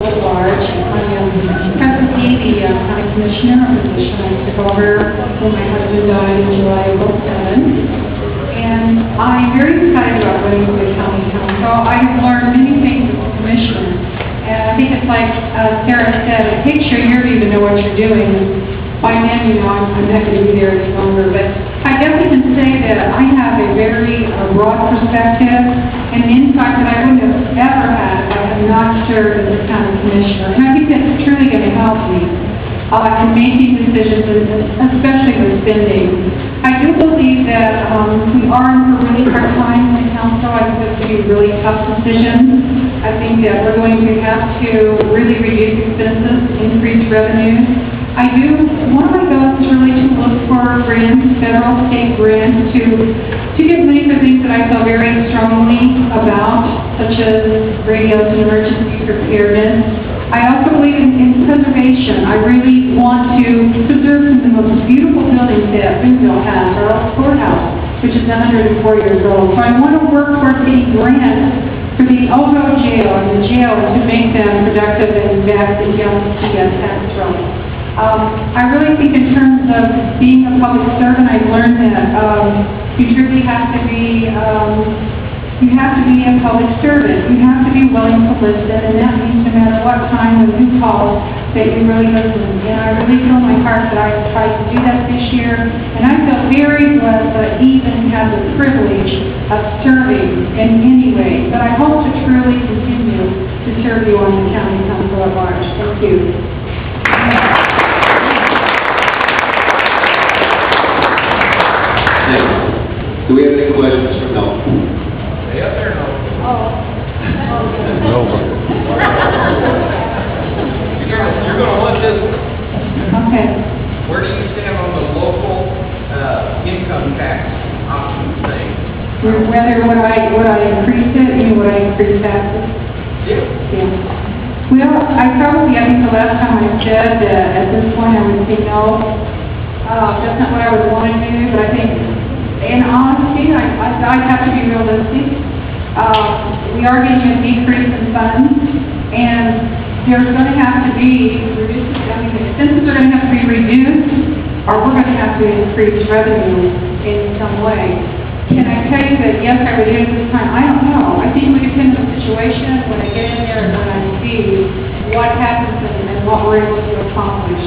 at large. I am presently the county commissioner position. I took over when my husband died in July of 2007. And I'm very excited about running for the county council. I've learned many things as a commissioner. And I think it's like Sarah said, it takes your year to even know what you're doing. By then, you know, I'm not going to be there any longer. But I definitely can say that I have a very broad perspective and insight that I wouldn't have ever had if I had not served as a county commissioner. And I think that's truly going to help me in making decisions, especially with spending. I do believe that we are in for really hard times in the council. I think it's going to be really tough decisions. I think that we're going to have to really reduce expenses, increase revenues. One of my goals is really to look for grants, federal, state grants, to get money for things that I feel very strongly about, such as radios and emergency preparedness. I also believe in preservation. I really want to preserve some of the most beautiful buildings that Ringville has, our old courthouse, which is 104 years old. So I want to work towards getting grants for the Ojo jail and the jail to make them productive and back the young tax rolls. I really think in terms of being a public servant, I've learned that you truly have to be a public servant. You have to be willing to listen, and that means no matter what time when you call, that you really listen. And I really feel in my heart that I've tried to do that this year, and I feel very blessed that I even have the privilege of serving in any way. But I hope to truly continue to serve you on the county council at large. Thank you. Do we have any questions for Mel? Stay up there, no. You're going to want this. Okay. Where do you stand on the local income tax option thing? Whether would I increase it? Would I increase taxes? Yeah. Well, I think the last time I said that at this point I would say no. That's not what I would want to do, but I think, in honesty, I have to be realistic. We are getting a decrease in funds, and there's going to have to be expenses are going to have to be reduced, or we're going to have to increase revenue in some way. Can I tell you that yes, I would do it this time? I don't know. I think it would depend on the situation when I get in there and when I see what happens and what we're able to accomplish.